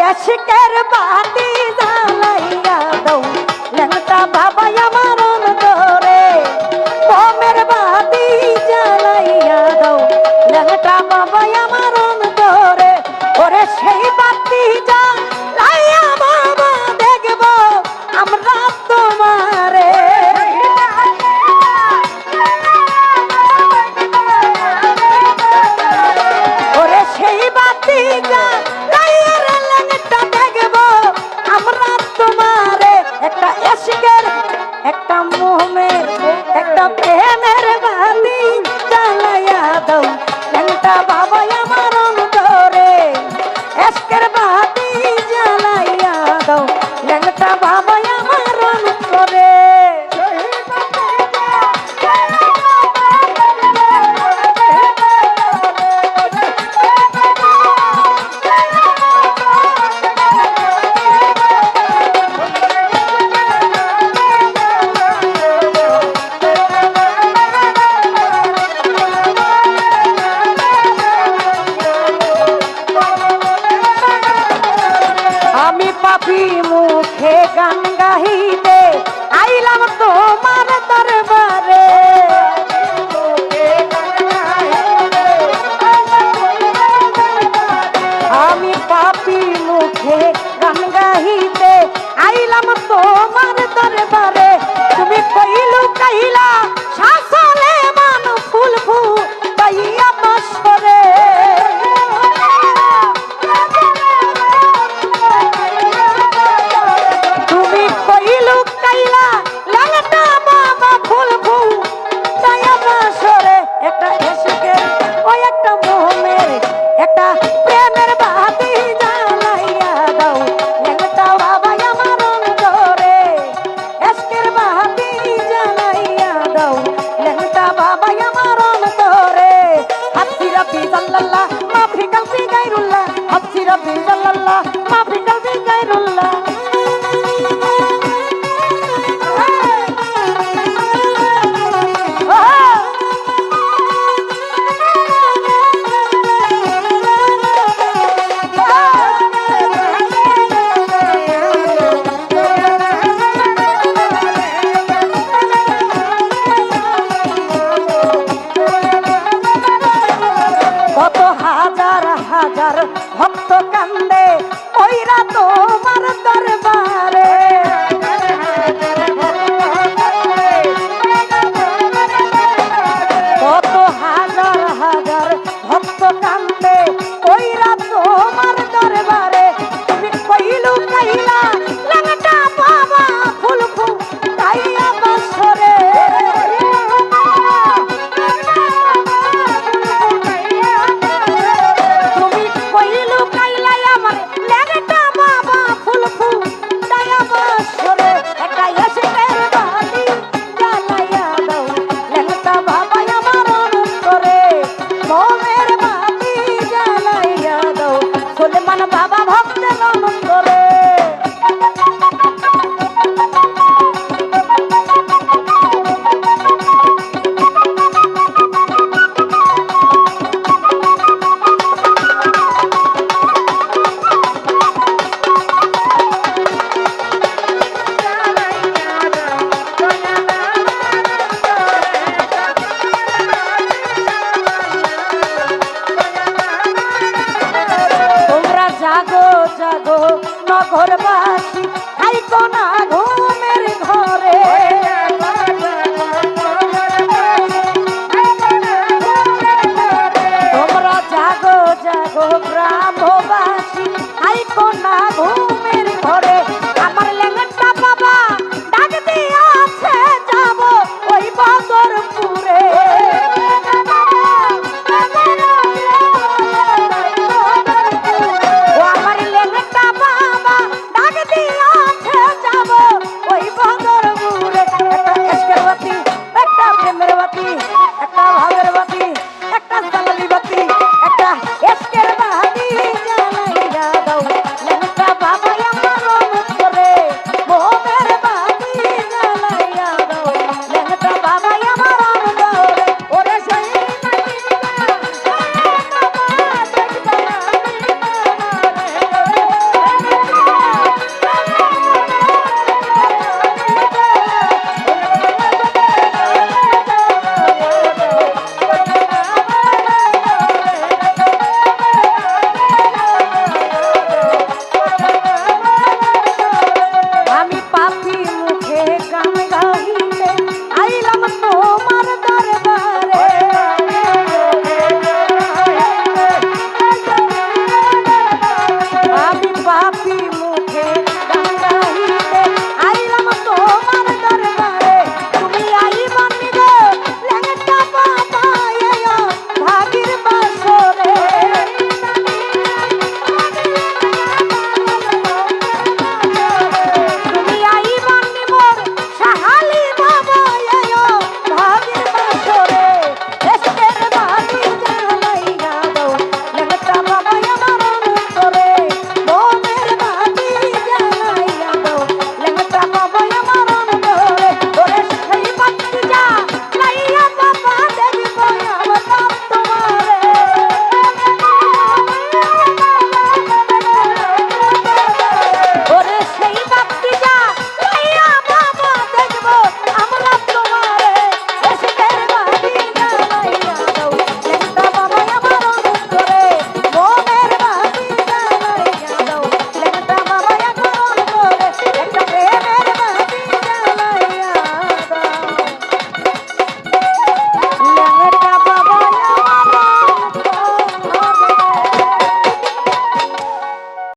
আশিকের বাতি জ্বালাইয়া দাও ল্যাংটা বাবা আমার অন্তরে প্রেমের বাতি জ্বালাইয়া দাও ল্যাংটা বাবা আমার অন্তরে ওরে সেই বাতি জ্বালাইয়া বাবা দেখব আমরা তোমারে ওরে সেই বাতি জ্বালাইয়া ল্যাংটা দেখব আমরা তোমারে একটা আশিকের একটা মোহমের একটা প্রেমের বাতি জ্বালাইয়া দাও ল্যাংটা বাবা আমার অন্তরে আশিকের বাতি জ্বালাইয়া দাও ল্যাংটা বাবা আমার অন্তরে আমি পাপি মুখে গান গাহিতে আইলাম তোমার দরবারে আমি পাপি মুখে গান গাহিতে আইলাম তোমার দরবারে তুমি কইলু কাইলা শাসলে মান ফুল ফুল তাইয়া বসরে তুমি কইলু কাইলা ল্যাংটা বাবা ফুল ফুল তাইয়া বসরে একটা আশিকের ওই একটা মোহমের একটা প্রেমের বাতি জ্বালাইয়া দাও ল্যাংটা বাবা আমার অন্তরে আশিকের বাতি জ্বালাইয়া দাও ল্যাংটা বাবা আমার অন্তরে হাফসি রাব্বি জাল্লাল্লাহ মাফি কালবি গায়রুল্লাহ হাফসি রাব্বি জাল্লাল্লাহ মাফি কালবি গায়রুল্লাহ কত হাজার হাজার ভক্ত কান্দে ওইরা তোমার দরবারে কত হাজার হাজার ভক্ত কান্দে ওইরা তোমার দরবারে তুমি কইলু কাইলা ল্যাংটা বাবা ফুল ফুল তাইয়া বসরে তুমি কইলু কাইলা আমার ল্যাংটা বাবা ফুল ফুল তাইয়া বসরে একটা আশিকের বাতি জ্বালাইয়া দাও ল্যাংটা বাবা আমার অন্তরে মোমের বাতি জ্বালাইয়া দাও সুলেমান বাবা ভক্তের অন্তরে তোমরা জাগো জাগো নগর